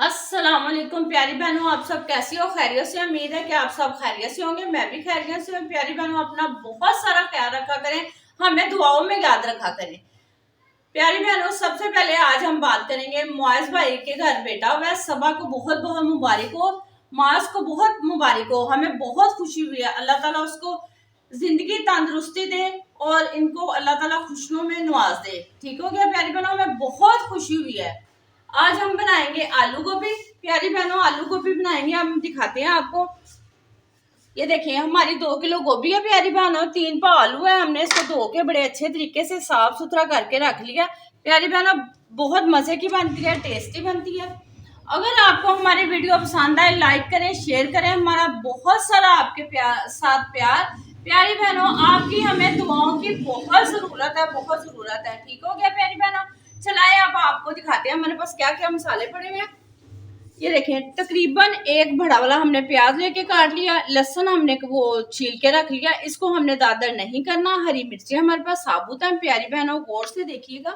अस्सलाम वालेकुम प्यारी बहनों, आप सब कैसी हो? खैरियत से? उम्मीद है कि आप सब खैरियत से होंगे। मैं भी खैरियत से हूँ। प्यारी बहनों, अपना बहुत सारा ख्याल रखा करें, हमें दुआओं में याद रखा करें। प्यारी बहनों, सबसे पहले आज हम बात करेंगे मुआज भाई के घर बेटा हुआ है। सबा को बहुत बहुत मुबारक हो, माज को बहुत मुबारक हो। हमें बहुत खुशी हुई है। अल्लाह ताला उसको जिंदगी तंदुरुस्ती दे और इनको अल्लाह ताला खुशियों में नवाज दे। ठीक हो गया प्यारी बहनों, हमें बहुत खुशी हुई है। आज हम बनाएंगे आलू गोभी। प्यारी बहनों, आलू गोभी बनाएंगे, हम दिखाते हैं आपको। ये देखिए, हमारी 2 किलो गोभी है प्यारी बहनों, 3 पाव आलू है। हमने इसको धो के बड़े अच्छे तरीके से साफ सुथरा करके रख लिया। प्यारी बहनों, बहुत मजे की बनती है, टेस्टी बनती है। अगर आपको हमारी वीडियो पसंद आए, लाइक करें, शेयर करें। हमारा बहुत सारा आपके साथ प्यार। प्यारी बहनों, आपकी हमें दुआओं की बहुत जरूरत है, बहुत जरूरत है। ठीक हो गया प्यारी बहनों, चलाए अब आपको दिखाते हैं हमारे पास क्या क्या मसाले पड़े हुए हैं। ये देखें, तकरीबन एक बड़ा वाला हमने प्याज लेके काट लिया। लहसुन हमने वो छील के रख लिया, इसको हमने दादर नहीं करना। हरी मिर्ची हमारे पास साबुत है। प्यारी बहनों, गौर से देखिएगा।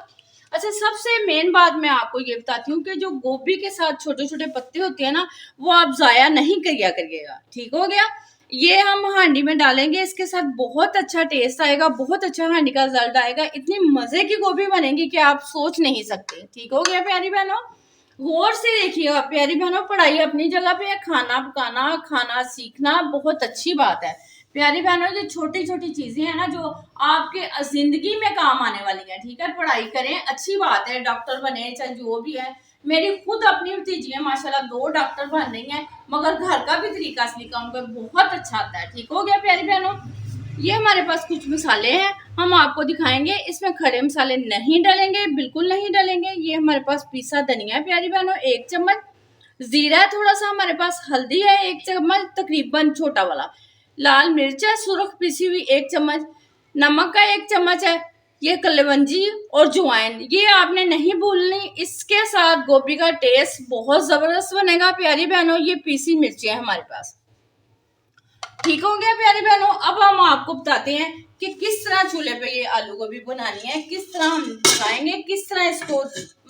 अच्छा, सबसे मेन बात मैं आपको ये बताती हूँ कि जो गोभी के साथ छोटे छोटे पत्ते होते हैं ना, वो आप जाया नहीं करिएगा। ठीक हो गया। ये हम हांडी में डालेंगे, इसके साथ बहुत अच्छा टेस्ट आएगा, बहुत अच्छा हांडी का रिजल्ट आएगा। इतनी मजे की गोभी बनेगी कि आप सोच नहीं सकते। ठीक हो गया प्यारी बहनों, गौर से देखिएगा। प्यारी बहनों, पढ़ाई अपनी जगह पे है, खाना पकाना, खाना सीखना बहुत अच्छी बात है। प्यारी बहनों, ये छोटी छोटी चीजें हैं ना, जो आपके जिंदगी में काम आने वाली है। ठीक है, पढ़ाई करें, अच्छी बात है, डॉक्टर बने चाहे जो भी है। मेरी खुद अपनी भतीजी है, माशाल्लाह 2 डॉक्टर बन रही हैं, मगर घर का भी तरीका असलीका उनका बहुत अच्छा आता है। ठीक हो गया प्यारी बहनों, ये हमारे पास कुछ मसाले हैं, हम आपको दिखाएंगे। इसमें खड़े मसाले नहीं डालेंगे, बिल्कुल नहीं डालेंगे। ये हमारे पास पीसा धनिया है प्यारी बहनों, 1 चम्मच। जीरा है थोड़ा सा, हमारे पास हल्दी है 1 चम्मच तकरीबन छोटा वाला। लाल मिर्च है सुरख पिसी हुई 1 चम्मच। नमक का 1 चम्मच है। ये कलवंजी और ज्वाइन, ये आपने नहीं भूलनी। इसके साथ गोभी का टेस्ट बहुत जबरदस्त बनेगा प्यारी बहनों। ये पीसी मिर्ची है हमारे पास। ठीक हो गया प्यारी बहनों, अब हम आपको बताते हैं कि किस तरह चूल्हे पे ये आलू गोभी बनानी है, किस तरह हम पकाएंगे, किस तरह इसको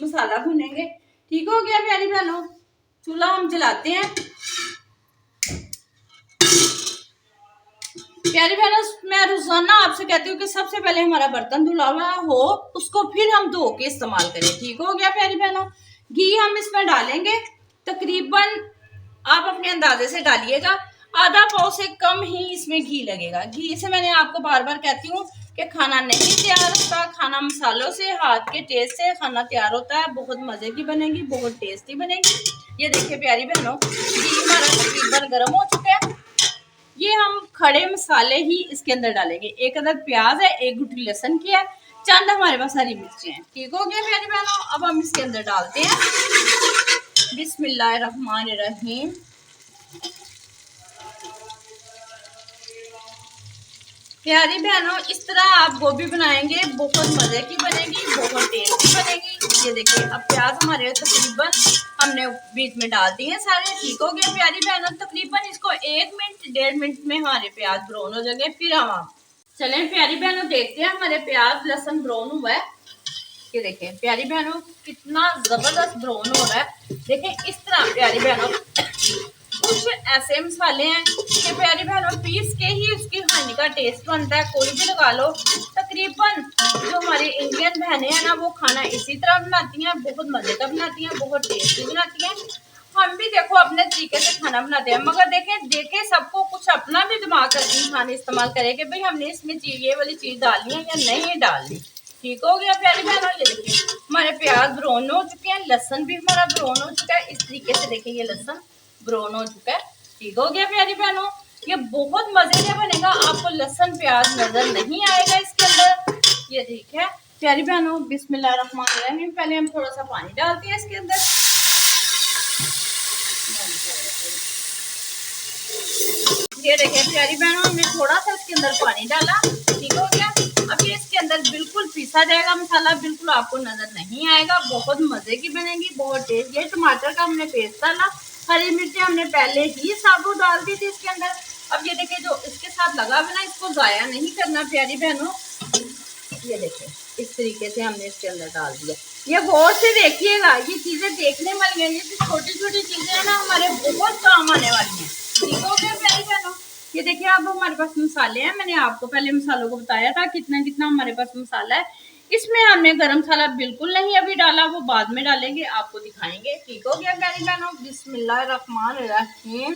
मसाला भुनेंगे। ठीक हो गया प्यारी बहनों, चूल्हा हम जलाते हैं। प्यारी बहनों, मैं रोजाना आपसे कहती हूँ कि सबसे पहले हमारा बर्तन धुला हुआ हो, उसको फिर हम धो के इस्तेमाल करें। ठीक हो गया प्यारी बहनों, घी हम इसमें डालेंगे तकरीबन, आप अपने अंदाजे से डालिएगा, आधा पाव से कम ही इसमें घी लगेगा। घी से मैंने आपको बार बार कहती हूँ कि खाना नहीं तैयार होता, खाना मसालों से, हाथ के टेस्ट से खाना तैयार होता है। बहुत मजे की बनेगी, बहुत टेस्टी बनेगी। ये देखिए प्यारी बहनों, घी हमारा तकरीबन गर्म हो चुका है। ये हम खड़े मसाले ही इसके अंदर डालेंगे। 1 अदद प्याज है, 1 गुठी लहसुन की है, चंद हमारे पास हरी मिर्ची है। ठीक हो गया प्यारी बहनों, अब हम इसके अंदर डालते हैं। बिस्मिल्लाहिर्रहमानिर्रहीम। प्यारी बहनों, इस तरह आप गोभी बनाएंगे, बहुत मजे की बनेगी, बहुत टेस्टी बनेगी। ये देखिए, अब प्याज हमारे तकरीबन हमने बीच में डाल दिए सारे। ठीक हो गया प्यारी बहनों, तकरीबन इसको 1 मिनट 1.5 मिनट में हमारे प्याज ब्राउन हो जाएंगे। फिर हम चलें प्यारी बहनों, देखते हैं हमारे प्याज लहसुन ब्राउन हुआ है। ये देखें प्यारी बहनों, कितना जबरदस्त ब्राउन हो रहा है। देखें इस तरह प्यारी बहनों, कुछ ऐसे मसाले हैं कि प्यारी बहनों पीस के ही उसकी हानि का टेस्ट बनता है, कोई भी लगा लो। तकरीबन जो हमारी इंडियन बहनें हैं ना, वो खाना इसी तरह बनाती हैं, बहुत मजे का बनाती हैं, बहुत टेस्टी बनाती हैं। हम भी देखो अपने तरीके से खाना बनाते हैं, मगर देखें सबको कुछ अपना भी दिमाग करके खाने इस्तेमाल करें कि भाई हमने इसमें ये वाली चीज डालनी है या नहीं डालनी। ठीक हो गया प्यारी बहनों, ये देखिए हमारे प्याज ब्राउन हो चुके हैं, लहसुन भी हमारा ब्राउन हो चुका है। इस तरीके से देखिए, ये लहसुन ब्राउन हो चुका है। ठीक हो गया प्यारी बहनों, ये बहुत मजे का बनेगा, आपको लहसुन प्याज नजर नहीं आएगा इसके अंदर। ये ठीक है प्यारी बहनों, बिस्मिल्लाहिर्रहमानिर्रहीम। पहले हम थोड़ा सा पानी डालते हैं इसके अंदर। ये देखिए प्यारी बहनों, हमने थोड़ा सा इसके अंदर पानी डाला। ठीक हो गया, अब ये इसके अंदर बिल्कुल पीसा जाएगा मसाला, बिल्कुल आपको नजर नहीं आएगा, बहुत मजे की बनेगी, बहुत टेस्ट। ये टमाटर का हमने पेस्ट डाला, हरी मिर्ची हमने पहले ही साबुत डाल दी थी इसके अंदर। अब ये देखिए, जो इसके साथ लगा हुआ ना, इसको जाया नहीं करना प्यारी बहनों। ये देखिए इस तरीके से हमने इसके अंदर डाल दिया। ये गौर से देखिएगा, ये चीजें देखने वाली हैं, ये छोटी छोटी चीजें हैं ना हमारे बहुत काम आने वाली हैं। ठीक हो गया प्यारी बहनों। ये देखिए अब हमारे पास मसाले हैं, मैंने आपको पहले मसालों को बताया था कितना कितना हमारे पास मसाला है। इसमें हमने गरम मसाला बिल्कुल नहीं अभी डाला, वो बाद में डालेंगे, आपको दिखाएंगे। ठीक हो गया प्यारी बहनों। बिस्मिल्लाहिर्रहमानिर्रहीम।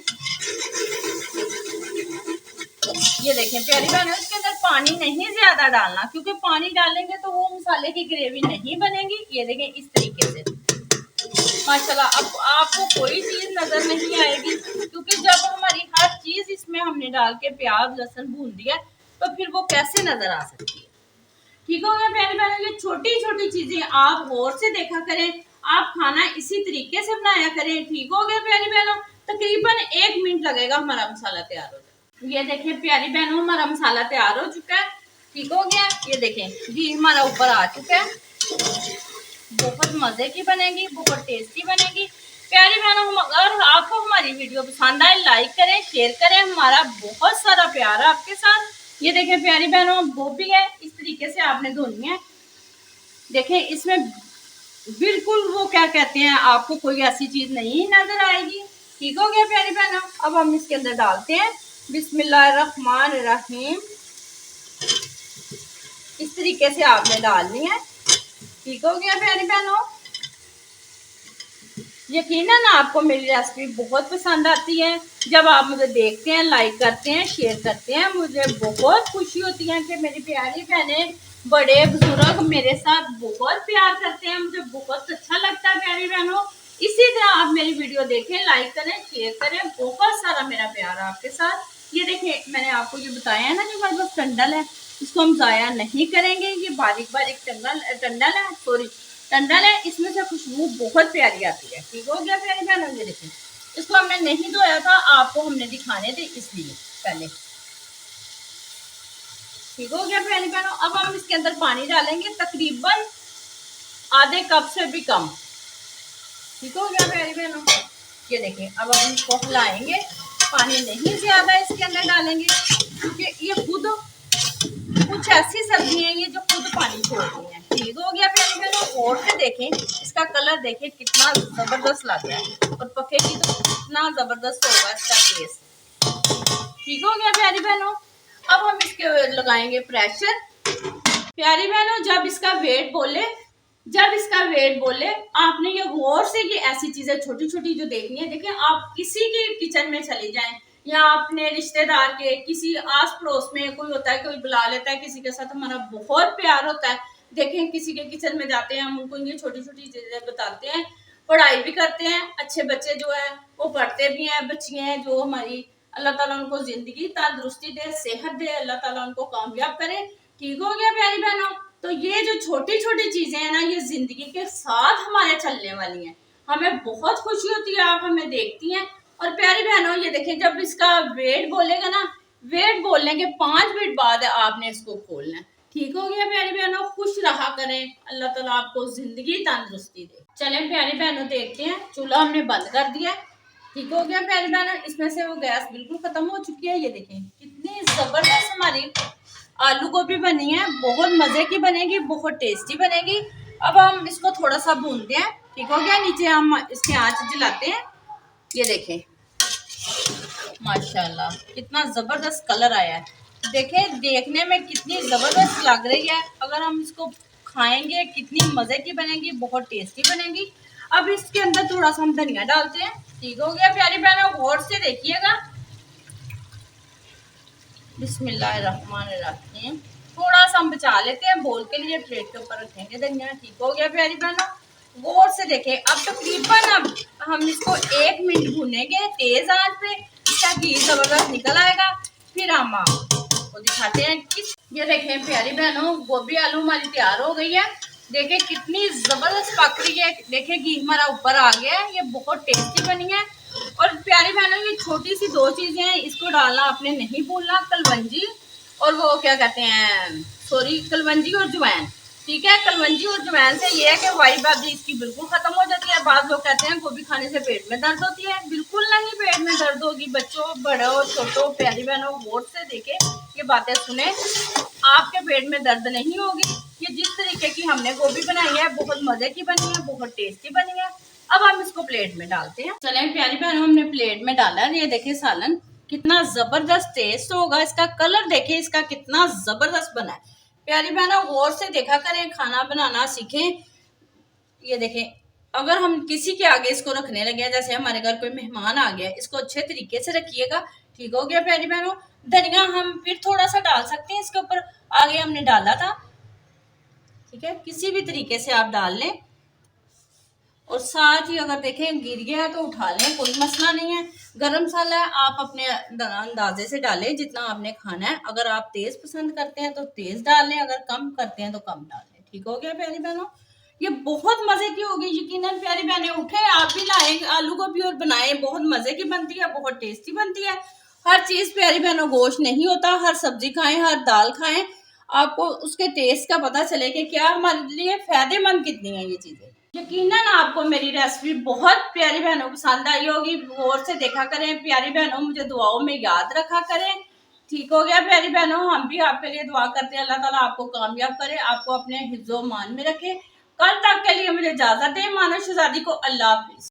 ये देखें प्यारी बहनों, इसके अंदर पानी नहीं ज्यादा डालना, क्योंकि पानी डालेंगे तो वो मसाले की ग्रेवी नहीं बनेगी। ये देखें इस तरीके से माशाल्लाह। अब आपको कोई चीज नजर नहीं आएगी, क्योंकि जब हमारी हर चीज इसमें हमने डाल के प्याज लहसुन भून दिया तो फिर वो कैसे नजर आ सकती है। ठीक हो गया प्यारी बहनों। ये छोटी छोटी चीजें आप गौर से देखा करें, आप खाना इसी तरीके से बनाया करें। ठीक हो गया प्यारी बहनों। तकरीबन 1 मिनट लगेगा हमारा मसाला तैयार हो जाए। ये देखिए प्यारी बहनों, हमारा मसाला तैयार हो चुका है। ठीक हो गया। ये देखें घी हमारा ऊपर आ चुका है। बहुत मजे की बनेगी, बहुत टेस्टी बनेगी प्यारी बहनों। अगर आपको हमारी वीडियो पसंद आए लाइक करें, शेयर करें। हमारा बहुत सारा प्यार है आपके साथ। ये देखें प्यारी बहनों, गोभी है इस तरीके से आपने धोनी है। देखें इसमें बिल्कुल वो क्या कहते हैं, आपको कोई ऐसी चीज नहीं नजर आएगी। ठीक हो गया प्यारी बहनों। अब हम इसके अंदर डालते हैं बिस्मिल्लाहिर्रहमानिर्रहीम। इस तरीके से आपने डालनी है। ठीक हो गया प्यारी बहनों। यकीनन आपको मेरी रेसिपी बहुत पसंद आती है। जब आप मुझे देखते हैं, लाइक करते हैं, शेयर करते हैं, मुझे बहुत खुशी होती है कि मेरी प्यारी बहनें, बड़े बुजुर्ग मेरे साथ बहुत प्यार करते हैं। मुझे बहुत अच्छा लगता है प्यारी बहनों। इसी तरह आप मेरी वीडियो देखें, लाइक करें, शेयर करें। बहुत सारा मेरा प्यार है आपके साथ। ये देखें मैंने आपको ये बताया है ना, जो हमारे पास टंडल है इसको हम ज़ाया नहीं करेंगे। ये बारीक बारीक टंडल है, सॉरी टंडल है, इसमें से खुशबू बहुत प्यारी आती है। ठीक हो गया प्यारी बहनों। ये देखें इसको हमने नहीं धोया था, आपको हमने दिखाने थे इसलिए पहले। ठीक हो गया प्यारी बहनों। अब हम इसके अंदर पानी डालेंगे तकरीबन आधे कप से भी कम। ठीक हो गया प्यारी बहनों। ये देखें अब हम इसको हिलाएंगे, पानी नहीं ज्यादा इसके अंदर डालेंगे, क्योंकि ये खुद कुछ ऐसी सब्जी है ये जो खुद पानी छोड़ती हैं। ठीक हो गया प्यारी बहनों। और से देखें इसका कलर देखें कितना जबरदस्त लग रहा है, और पकेगी तो कितना जबरदस्त होगा इसका टेस्ट। ठीक हो गया प्यारी बहनों। अब हम इसके लगाएंगे प्रेशर। प्यारी बहनों जब इसका वेट बोले आपने ये गौर से कि ऐसी चीजें छोटी छोटी जो देखनी है। देखिए आप किसी के किचन में चले जाएं, या अपने रिश्तेदार के किसी आस पड़ोस में कोई होता है, कोई बुला लेता है, किसी के साथ हमारा बहुत प्यार होता है। देखें किसी के किचन में जाते हैं, हम उनको ये छोटी छोटी चीजें बताते हैं, पढ़ाई भी करते हैं। अच्छे बच्चे जो है वो पढ़ते भी हैं, बच्चियां हैं जो हमारी, अल्लाह ताला उनको जिंदगी तंदुरुस्ती दे, सेहत दे, अल्लाह ताला उनको कामयाब करे। ठीक हो गया प्यारी बहनों। तो ये जो छोटी छोटी चीजें हैं ना, ये जिंदगी के साथ हमारे चलने वाली हैं। हमें बहुत खुशी होती है आप हमें देखती हैं। और प्यारी बहनों ये देखें जब इसका वेट बोलेगा ना, वेट बोलने के 5 मिनट बाद आपने इसको खोलना है। ठीक हो गया प्यारी बहनों। खुश रहा करें, अल्लाह ताला आपको जिंदगी तंदुरुस्ती दे। चलें प्यारी बहनों देखते हैं, चूल्हा हमने बंद कर दिया। ठीक हो गया प्यारी बहनों। इसमें से वो गैस बिल्कुल खत्म हो चुकी है। ये देखें कितनी जबरदस्त हमारी आलू गोभी बनी है, बहुत मजे की बनेगी, बहुत टेस्टी बनेगी। अब हम इसको थोड़ा सा भूनते हैं। ठीक हो गया। नीचे हम इसके आंच जलाते हैं। ये देखें माशाल्लाह कितना जबरदस्त कलर आया है। देखें देखने में कितनी जबरदस्त लग रही है। अगर हम इसको खाएंगे कितनी मजे की बनेगी, बहुत टेस्टी बनेगी। अब इसके अंदर थोड़ा सा हम धनिया डालते हैं। ठीक हो गया प्यारी बहनों, गौर से देखिएगा। बिस्मिल्लाहिर्रहमानिर्रहीम। थोड़ा सा हम बचा लेते हैं, बोल के लिए प्लेट के ऊपर रखेंगे धनिया। ठीक हो गया प्यारी बहनों। गौर से देखें अब तकरीबन अब हम इसको 1 मिनट भूनेंगे तेज आंच पे, इसका घी जबरदस्त निकल आएगा। फिर हम आपको दिखाते हैं कि ये देखें प्यारी बहनों, गोभी आलू हमारी तैयार हो गई है। देखें कितनी जबरदस्त पक रही है। देखें घी हमारा ऊपर आ गया है, ये बहुत टेस्टी बनी है। और प्यारी बहनों ये छोटी सी 2 चीजें हैं, इसको डालना आपने नहीं भूलना, कलवंजी और वो क्या कहते हैं, सॉरी कलवंजी और जवैन। ठीक है, कलवंजी और जवैन से ये है कि वाइब आदि इसकी बिल्कुल खत्म हो जाती है। बाद लोग कहते हैं गोभी खाने से पेट में दर्द होती है, बिल्कुल नहीं पेट में दर्द होगी। बच्चों बड़ों छोटों प्यारी बहनों गौर से देखें की बातें सुने, आपके पेट में दर्द नहीं होगी। ये जिस तरीके की हमने गोभी बनाई है बहुत मजे की बनी है, बहुत टेस्टी बनी है। अब हम इसको प्लेट में डालते हैं। चले प्यारी बहनों, हमने प्लेट में डाला है। ये देखिए सालन कितना जबरदस्त टेस्ट होगा, इसका कलर देखिए इसका कितना जबरदस्त बना है। प्यारी बहनों गौर से देखा करें, खाना बनाना सीखें। ये देखें, अगर हम किसी के आगे इसको रखने लगे, जैसे हमारे घर कोई मेहमान आ गया, इसको अच्छे तरीके से रखिएगा। ठीक हो गया प्यारी बहनों। धनिया हम फिर थोड़ा सा डाल सकते हैं इसके ऊपर, आगे हमने डाला था। ठीक है, किसी भी तरीके से आप डाल लें। और साथ ही अगर देखें गिर गया है तो उठा लें, कोई मसला नहीं है। गरम मसाला आप अपने अंदाजे से डालें जितना आपने खाना है। अगर आप तेज पसंद करते हैं तो तेज डाल लें, अगर कम करते हैं तो कम डाल लें। ठीक हो गया प्यारी बहनों। ये बहुत मजे की होगी यकीनन प्यारी बहनें। उठे आप भी लाएं आलू गोभी और बनाएं, बहुत मजे की बनती है, बहुत टेस्टी बनती है। हर चीज प्यारी बहनों गोश्त नहीं होता, हर सब्जी खाएं, हर दाल खाएं, आपको उसके टेस्ट का पता चले कि क्या हमारे लिए फायदेमंद कितनी है ये चीजें। यकीनन आपको मेरी रेसिपी बहुत प्यारी बहनों पसंद आई होगी। गौर से देखा करें प्यारी बहनों, मुझे दुआओं में याद रखा करें। ठीक हो गया प्यारी बहनों, हम भी आपके लिए दुआ करते हैं, अल्लाह ताला आपको कामयाब करे, आपको अपने हिफ्ज़ो मान में रखे। कल तक के लिए मुझे इजाजत दें। मानो शहजादी को अल्लाह हाफिज।